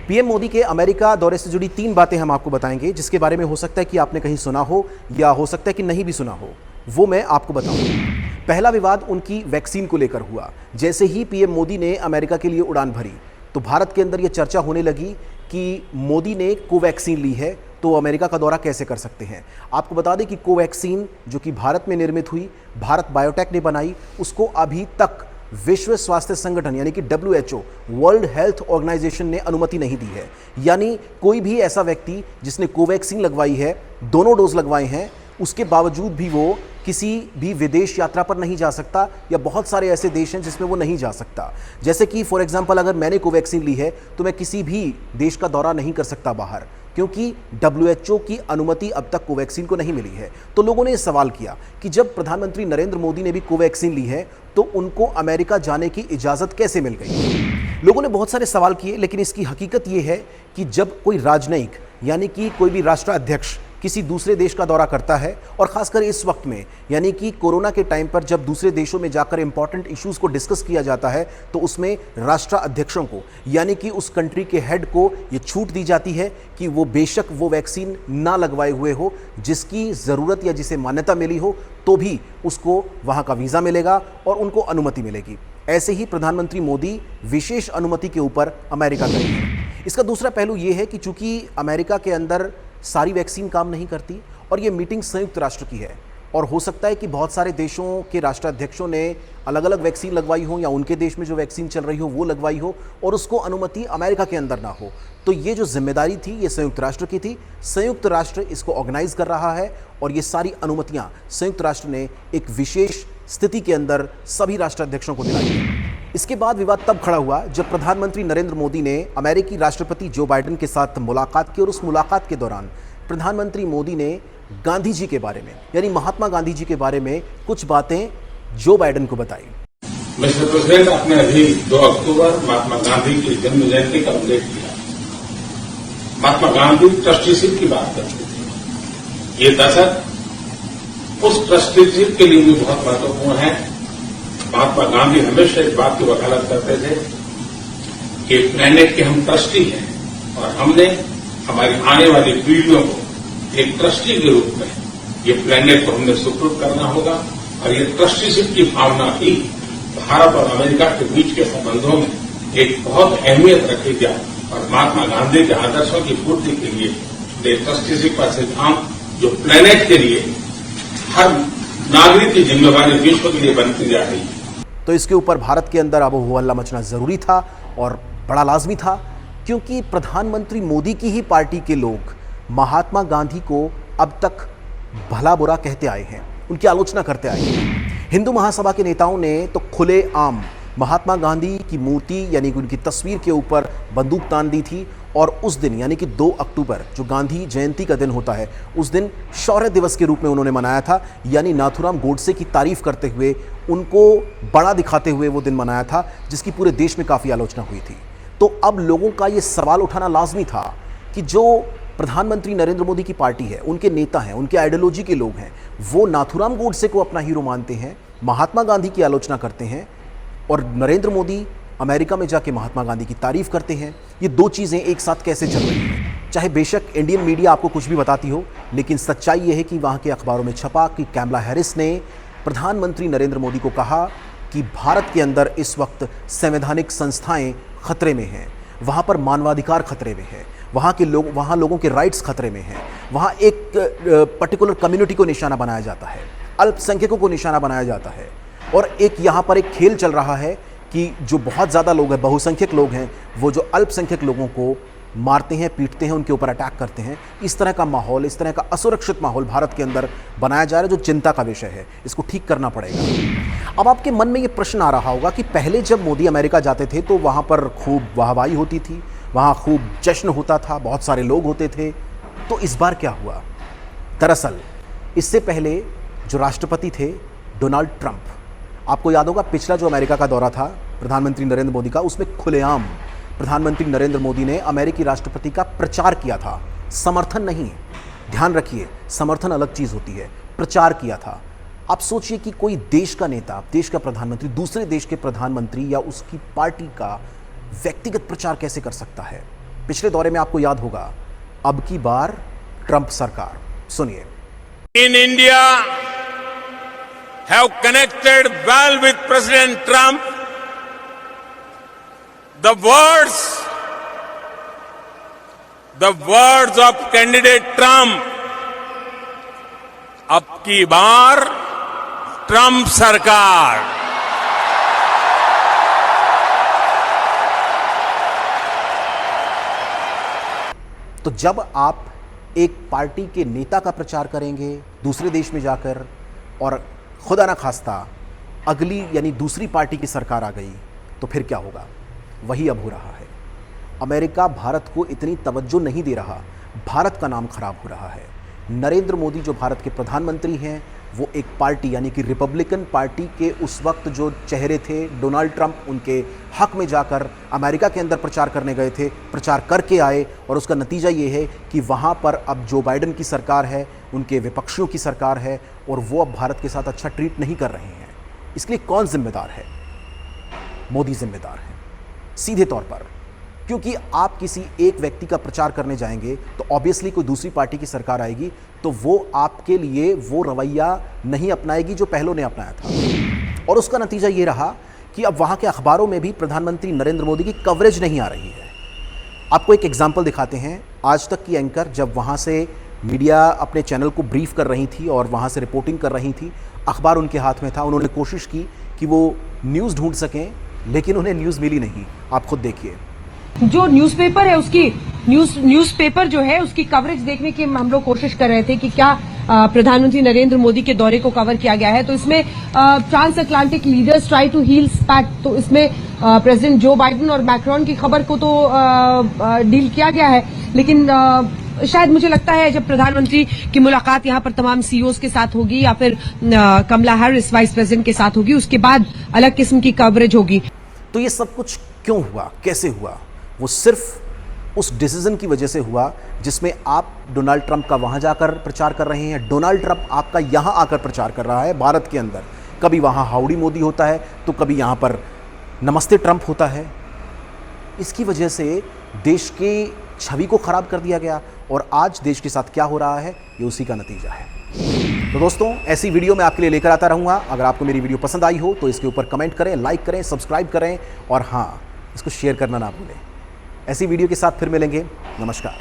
PM Modi के America दौरे से जुड़ी 3 बातें हम आपको बताएंगे, जिसके बारे में हो सकता है कि आपने कहीं सुना हो या हो सकता है कि नहीं भी सुना हो। वो मैं आपको बताऊंगा। पहला विवाद उनकी वैक्सीन को लेकर हुआ। जैसे ही पीएम मोदी ने अमेरिका के लिए उड़ान भरी तो भारत के अंदर यह चर्चा होने लगी कि मोदी ने कोवैक्सीन ली है तो अमेरिका का दौरा कैसे कर सकते हैं। आपको बता दें कि कोवैक्सीन जो कि भारत में निर्मित हुई, भारत बायोटेक ने बनाई, उसको अभी तक विश्व स्वास्थ्य संगठन यानी कि WHO, वर्ल्ड हेल्थ ऑर्गेनाइजेशन ने अनुमति नहीं दी है। यानी कोई भी ऐसा व्यक्ति जिसने कोवैक्सीन लगवाई है, दोनों डोज लगवाए हैं, उसके बावजूद भी वो किसी भी विदेश यात्रा पर नहीं जा सकता, या बहुत सारे ऐसे देश हैं जिसमें वो नहीं जा सकता। जैसे कि फॉर एग्जांपल अगर मैंने कोवैक्सीन ली है तो मैं किसी भी देश का दौरा नहीं कर सकता बाहर, क्योंकि WHO की अनुमति अब तक कोवैक्सीन को नहीं मिली है। तो लोगों ने सवाल किया कि जब प्रधानमंत्री नरेंद्र मोदी ने भी कोवैक्सीन ली है तो उनको अमेरिका जाने की इजाज़त कैसे मिल गई। लोगों ने बहुत सारे सवाल किए, लेकिन इसकी हकीकत यह है कि जब कोई राजनयिक यानी कि कोई भी राष्ट्राध्यक्ष किसी दूसरे देश का दौरा करता है, और खासकर इस वक्त में यानी कि कोरोना के टाइम पर जब दूसरे देशों में जाकर इंपॉर्टेंट इश्यूज को डिस्कस किया जाता है, तो उसमें राष्ट्राध्यक्षों को यानी कि उस कंट्री के हेड को ये छूट दी जाती है कि वो बेशक वो वैक्सीन ना लगवाए हुए हो, जिसकी ज़रूरत या जिसे मान्यता मिली हो, तो भी उसको वहाँ का वीज़ा मिलेगा और उनको अनुमति मिलेगी। ऐसे ही प्रधानमंत्री मोदी विशेष अनुमति के ऊपर अमेरिका गए हैं। इसका दूसरा पहलू ये है कि चूंकि अमेरिका के अंदर सारी वैक्सीन काम नहीं करती और ये मीटिंग संयुक्त राष्ट्र की है, और हो सकता है कि बहुत सारे देशों के राष्ट्राध्यक्षों ने अलग अलग वैक्सीन लगवाई हो या उनके देश में जो वैक्सीन चल रही हो वो लगवाई हो और उसको अनुमति अमेरिका के अंदर ना हो। तो ये जो जिम्मेदारी थी ये संयुक्त राष्ट्र की थी। संयुक्त राष्ट्र इसको ऑर्गेनाइज कर रहा है और ये सारी अनुमतियाँ संयुक्त राष्ट्र ने एक विशेष स्थिति के अंदर सभी राष्ट्राध्यक्षों को दिलाई है। इसके बाद विवाद तब खड़ा हुआ जब प्रधानमंत्री नरेंद्र मोदी ने अमेरिकी राष्ट्रपति जो बाइडेन के साथ मुलाकात की, और उस मुलाकात के दौरान प्रधानमंत्री मोदी ने गांधी जी के बारे में यानी महात्मा गांधी जी के बारे में कुछ बातें जो बाइडेन को बताई। मिस्टर प्रेसिडेंट, आपने अभी 2 अक्टूबर महात्मा गांधी की जन्म जयंती का उल्लेख किया। महात्मा गांधी ट्रस्टीशिप की बात करते थे। ये दशक उस ट्रस्टीशिप के लिए भी बहुत महत्वपूर्ण है। महात्मा गांधी हमेशा इस बात की वकालत करते थे कि प्लेनेट के हम ट्रस्टी हैं और हमने हमारी आने वाली पीढ़ियों को एक ट्रस्टी के रूप में ये प्लेनेट को हमने सुपुर्द करना होगा, और ये ट्रस्टीशिप की भावना ही भारत और अमेरिका के बीच के संबंधों में एक बहुत अहमियत रखेगी। और महात्मा गांधी के आदर्शों की पूर्ति के लिए ये ट्रस्टीशिप का सिद्धांत जो प्लेनेट के लिए हर नागरिक की जिम्मेवारी विश्व के लिए बनती जा रही है। तो इसके ऊपर भारत के अंदर अब हो हल्ला मचना जरूरी था और बड़ा लाजमी था, क्योंकि प्रधानमंत्री मोदी की ही पार्टी के लोग महात्मा गांधी को अब तक भला बुरा कहते आए हैं, उनकी आलोचना करते आए हैं। हिंदू महासभा के नेताओं ने तो खुलेआम महात्मा गांधी की मूर्ति यानी कि उनकी तस्वीर के ऊपर बंदूक तान दी थी, और उस दिन यानी कि 2 अक्टूबर जो गांधी जयंती का दिन होता है, उस दिन शौर्य दिवस के रूप में उन्होंने मनाया था। यानी नाथूराम गोडसे की तारीफ करते हुए, उनको बड़ा दिखाते हुए वो दिन मनाया था, जिसकी पूरे देश में काफ़ी आलोचना हुई थी। तो अब लोगों का ये सवाल उठाना लाजमी था कि जो प्रधानमंत्री नरेंद्र मोदी की पार्टी है, उनके नेता हैं, उनके आइडियोलॉजी के लोग हैं, वो नाथूराम गोडसे को अपना हीरो मानते हैं, महात्मा गांधी की आलोचना करते हैं, और नरेंद्र मोदी अमेरिका में जाके महात्मा गांधी की तारीफ करते हैं। ये 2 चीज़ें एक साथ कैसे चल रही हैं? चाहे बेशक इंडियन मीडिया आपको कुछ भी बताती हो, लेकिन सच्चाई ये है कि वहाँ के अखबारों में छपा कि कैमला हैरिस ने प्रधानमंत्री नरेंद्र मोदी को कहा कि भारत के अंदर इस वक्त संवैधानिक संस्थाएं खतरे में हैं, वहाँ पर मानवाधिकार खतरे में है, वहाँ लोगों के राइट्स खतरे में हैं, वहाँ एक पर्टिकुलर कम्युनिटी को निशाना बनाया जाता है, अल्पसंख्यकों को निशाना बनाया जाता है, और एक यहाँ पर एक खेल चल रहा है कि जो बहुत ज़्यादा लोग हैं, बहुसंख्यक लोग हैं, वो जो अल्पसंख्यक लोगों को मारते हैं, पीटते हैं, उनके ऊपर अटैक करते हैं। इस तरह का माहौल, इस तरह का असुरक्षित माहौल भारत के अंदर बनाया जा रहा है, जो चिंता का विषय है। इसको ठीक करना पड़ेगा। अब आपके मन में ये प्रश्न आ रहा होगा कि पहले जब मोदी अमेरिका जाते थे तो वहाँ पर खूब वाहवाही होती थी, वहाँ खूब जश्न होता था, बहुत सारे लोग होते थे, तो इस बार क्या हुआ? दरअसल इससे पहले जो राष्ट्रपति थे डोनाल्ड ट्रंप, आपको याद होगा पिछला जो अमेरिका का दौरा था प्रधानमंत्री नरेंद्र मोदी का, उसमें खुलेआम प्रधानमंत्री नरेंद्र मोदी ने अमेरिकी राष्ट्रपति का प्रचार किया था, समर्थन नहीं। ध्यान रखिए, समर्थन अलग चीज़ होती है, प्रचार किया था। आप सोचिए कि कोई देश का नेता, देश का प्रधानमंत्री दूसरे देश के प्रधानमंत्री या उसकी पार्टी का व्यक्तिगत प्रचार कैसे कर सकता है। पिछले दौरे में आपको याद होगा, अब की बार ट्रंप सरकार। सुनिए। In India have connected well with President Trump. The words of candidate Trump, अब की बार ट्रंप सरकार। तो जब आप एक पार्टी के नेता का प्रचार करेंगे दूसरे देश में जाकर, और खुदा ना खास्ता अगली यानी दूसरी पार्टी की सरकार आ गई, तो फिर क्या होगा? वही अब हो रहा है। अमेरिका भारत को इतनी तवज्जो नहीं दे रहा, भारत का नाम खराब हो रहा है। नरेंद्र मोदी जो भारत के प्रधानमंत्री हैं, वो एक पार्टी यानी कि रिपब्लिकन पार्टी के उस वक्त जो चेहरे थे, डोनाल्ड ट्रंप, उनके हक में जाकर अमेरिका के अंदर प्रचार करने गए थे, प्रचार करके आए, और उसका नतीजा ये है कि वहाँ पर अब जो बाइडेन की सरकार है, उनके विपक्षियों की सरकार है, और वो अब भारत के साथ अच्छा ट्रीट नहीं कर रहे हैं। इसके लिए कौन जिम्मेदार है? मोदी जिम्मेदार है सीधे तौर पर, क्योंकि आप किसी एक व्यक्ति का प्रचार करने जाएंगे तो ऑब्वियसली कोई दूसरी पार्टी की सरकार आएगी, तो वो आपके लिए वो रवैया नहीं अपनाएगी जो पहलों ने अपनाया था। और उसका नतीजा ये रहा कि अब वहाँ के अखबारों में भी प्रधानमंत्री नरेंद्र मोदी की कवरेज नहीं आ रही है। आपको एक एग्जाम्पल दिखाते हैं। आज तक की एंकर जब वहाँ से मीडिया अपने चैनल को ब्रीफ कर रही थी और वहाँ से रिपोर्टिंग कर रही थी, अखबार उनके हाथ में था, उन्होंने कोशिश की कि वो न्यूज़ ढूंढ सकें, लेकिन उन्हें न्यूज़ मिली नहीं। आप खुद देखिए। जो न्यूज़पेपर है उसकी न्यूज़पेपर जो है उसकी कवरेज देखने की हम लोग कोशिश कर रहे थे कि क्या प्रधानमंत्री नरेंद्र मोदी के दौरे को कवर किया गया है। तो इसमें transatlantic leaders try to heal pact, तो इसमें प्रेसिडेंट जो बाइडेन और मैक्रोन की खबर को तो डील किया गया है, लेकिन शायद मुझे लगता है जब प्रधानमंत्री की मुलाकात यहाँ पर तमाम सीईओज के साथ होगी या फिर कमला हैरिस वाइस प्रेसिडेंट के साथ होगी, उसके बाद अलग किस्म की कवरेज होगी। तो ये सब कुछ क्यों हुआ, कैसे हुआ? वो सिर्फ उस डिसीजन की वजह से हुआ जिसमें आप डोनाल्ड ट्रंप का वहां जाकर प्रचार कर रहे हैं, डोनाल्ड ट्रंप आपका यहां आकर प्रचार कर रहा है भारत के अंदर। कभी वहां हाउडी मोदी होता है तो कभी यहां पर नमस्ते ट्रंप होता है। इसकी वजह से देश की छवि को खराब कर दिया गया, और आज देश के साथ क्या हो रहा है ये उसी का नतीजा है। तो दोस्तों, ऐसी वीडियो मैं आपके लिए लेकर आता रहूँगा। अगर आपको मेरी वीडियो पसंद आई हो तो इसके ऊपर कमेंट करें, लाइक करें, सब्सक्राइब करें, और हाँ, इसको शेयर करना ना भूलें। ऐसी वीडियो के साथ फिर मिलेंगे। नमस्कार।